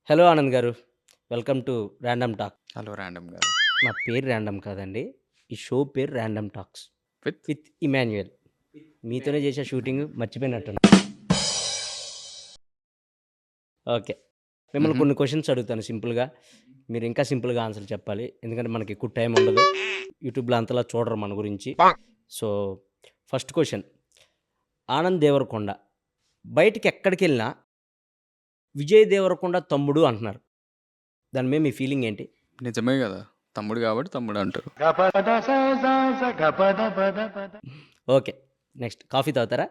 Hello Anand గారు. Welcome to random talk. Hello random గారు. నా పేరు ర్యాండమ్ కాదండి. ఈ షో పేరు random talks with with Emmanuel. మీతోనే చేసే షూటింగ్ మర్చిపోయినట్టున్నా. ఓకే. మిమ్మల్ని కొన్ని క్వెషన్స్ అడుగుతాను సింపుల్‌గా. మీరు ఇంకా సింపుల్‌గా ఆన్సర్ చెప్పాలి. ఎందుకంటే మనకి ఎక్కువ టైం ఉండదు. యూట్యూబ్‌లో అంతలా చూడరు మన గురించి. So, first question. Anand Deverakonda బయటికి ఎక్కడికెళ్ళినా విజయ్ దేవరకొండ తమ్ముడు అంటున్నారు. దాని మీద మీ ఫీలింగ్ ఏంటి? నిజమే కదా, తమ్ముడు కాబట్టి తమ్ముడు అంటారు. ఓకే. నెక్స్ట్ కాఫీ తాగుతారా?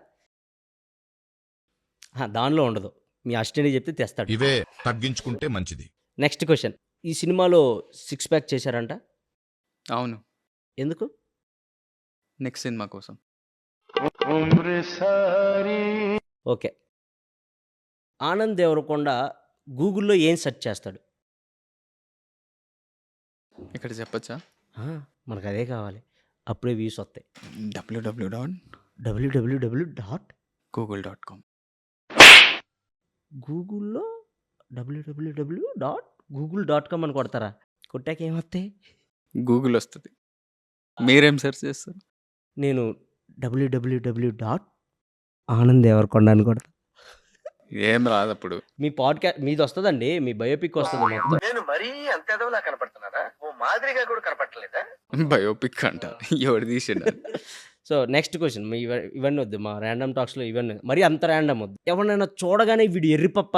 దానిలో ఉండదు. మీ అసిస్టెంట్‌కి చెప్తే తెస్తాడు. ఇవే తగ్గించుకుంటే మంచిది. Next question. ఈ సినిమాలో సిక్స్ ప్యాక్ చేశారంట. అవును, ఎందుకు? నెక్స్ట్ సినిమా కోసం. ఓకే. ఆనంద్ దేవరకొండ గూగుల్‌లో ఏం సెర్చ్ చేస్తాడు? ఇక్కడ చెప్పచ్చా? మనకు అదే కావాలి. అప్పుడే వ్యూస్ వస్తాయి. www.google.com. గూగుల్‌లో www.google.com అని కొడతారా? కొట్టాక ఏమొస్తాయి? గూగుల్ వస్తుంది. మీరేం సెర్చ్ చేస్తారు? నేను www.ఆనంద్ దేవరకొండ అని కొడతా. ఏం రాదు అప్పుడు. మీ మీది వస్తదండి. మీ బయోపిక్ వస్తది మొత్తం. నేను మరీ అంత ఎదవలా కనపడుతున్నారా? ఓ మాదిరిగా కూడా కనపడలేదా? బయోపిక్ అంట, ఎవడు తీసిండు అది? So, next question. ఇవన్నీ వద్దు. మా ర్యాండమ్ టాక్స్‌లో ఇవన్నీ మరీ అంత ర్యాండమ్ వద్దు. ఎవరినైనా చూడగానే వీడు ఎర్రిపప్ప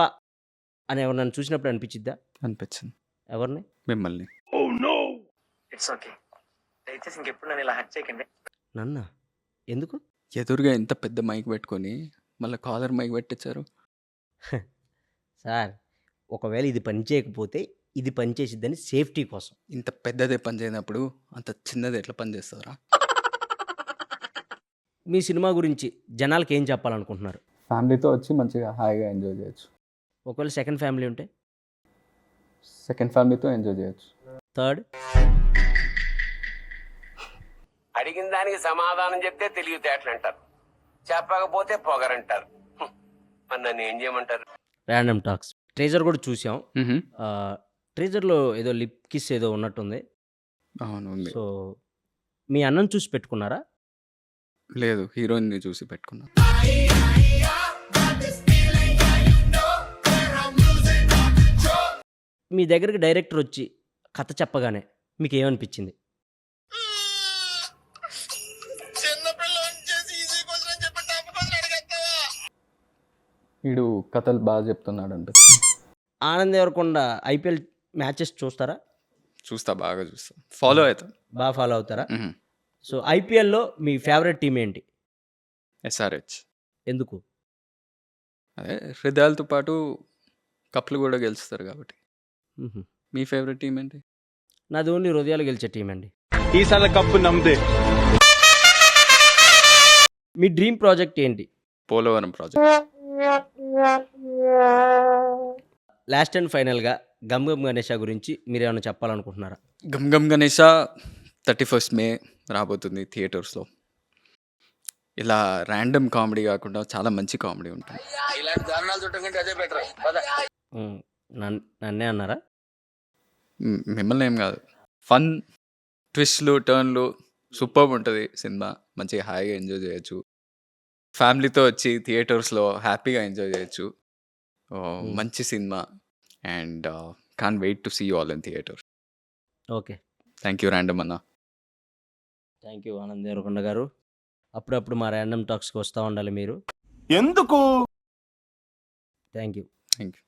అని ఎవరినైనా చూసినప్పుడు అనిపించిద్దా? అనిపించింది. ఎవరిని? మిమ్మల్ని. It's okay. దయచేసి ఇంకెప్పుడు నన్ను ఇలా హర్ట్ చేయకండి. నన్నా? ఎందుకు? ఎదురుగా ఇంత పెద్ద మైక్ పెట్టుకొని మళ్ళీ కాలర్ మైక్ పెట్టించారు. సార్, ఒకవేళ ఇది పని చేయకపోతే ఇది పని చేసిద్దని సేఫ్టీ కోసం. ఇంత పెద్దదే పని చేయనప్పుడు అంత చిన్నది ఎట్లా పని చేస్తారా? మీ సినిమా గురించి జనాలకి ఏం చెప్పాలనుకుంటున్నారు? ఫ్యామిలీతో వచ్చి మంచిగా హాయిగా ఎంజాయ్ చేయొచ్చు. ఒకవేళ సెకండ్ ఫ్యామిలీ ఉంటే? సెకండ్ ఫ్యామిలీతో ఎంజాయ్ చేయొచ్చు. థర్డ్? అడిగిన దానికి సమాధానం చెప్తే తెలివితేటలు అంటారు, చెప్పకపోతే పొగరంటారు. మరి నన్ను ఏం చేయమంటారు? ర్యాండమ్ టాక్స్ ట్రేజర్ కూడా చూసాం. ట్రేజర్లో ఏదో లిప్ కిస్ ఏదో ఉన్నట్టుంది. అవును, ఉంది. సో, మీ అన్నను చూసి పెట్టుకున్నారా? లేదు, హీరోయిన్ని చూసి పెట్టుకున్నా. మీ దగ్గరికి డైరెక్టర్ వచ్చి కథ చెప్పగానే మీకు ఏమనిపించింది? వీడు కథలు బాగా చెప్తున్నాడు అంటే. ఆనంద్ దేవరకొండ ఐపీఎల్ మ్యాచెస్ చూస్తారా? చూస్తా, బాగా చూస్తా, ఫాలో అవుతా. బాగా ఫాలో అవుతారా? సో, ఐపీఎల్‌లో మీ ఫేవరెట్ టీం ఏంటి? ఎస్ఆర్హెచ్. ఎందుకు? అదే హృదయాలతో పాటు కప్లు కూడా గెలుస్తారు కాబట్టి. హుహు. మీ ఫేవరెట్ టీం ఏంటి? నాది ఓన్లీ హృదయాలు గెలిచే టీం అండి. ఈసారి కప్పు నమ్మదే. మీ డ్రీమ్ ప్రాజెక్ట్ ఏంటి? పోలవరం ప్రాజెక్ట్. లాస్ట్ అండ్ ఫైనల్‌గా 'గమ్ గమ్ గణేష' గురించి మీరేమైనా చెప్పాలనుకుంటున్నారా? గమ్ గమ్ గణేష 31st May రాబోతుంది థియేటర్స్లో. ఇలా ర్యాండమ్ కామెడీ కాకుండా చాలా మంచి కామెడీ ఉంటుంది. ఇలాంటి దారుణాలు చూడటం కంటే అదే బెటర్. నన్నే అన్నారా? మిమ్మల్ని ఏం కాదు. ఫన్, ట్విస్ట్లు, టర్న్లు సూపర్బ్ ఉంటుంది సినిమా. మంచిగా హాయిగా ఎంజాయ్ చేయొచ్చు. ఫ్యామిలీతో వచ్చి థియేటర్స్లో హ్యాపీగా ఎంజాయ్ చేయొచ్చు. మంచి సినిమా. And can't wait to see you all in theatre. Okay. Thank you random అన్న. థ్యాంక్ యూ ఆనంద్ దేవరకొండ గారు. అప్పుడప్పుడు మా ర్యాండమ్ టాక్స్‌కి వస్తా ఉండాలి మీరు. ఎందుకు? Thank you. Thank you.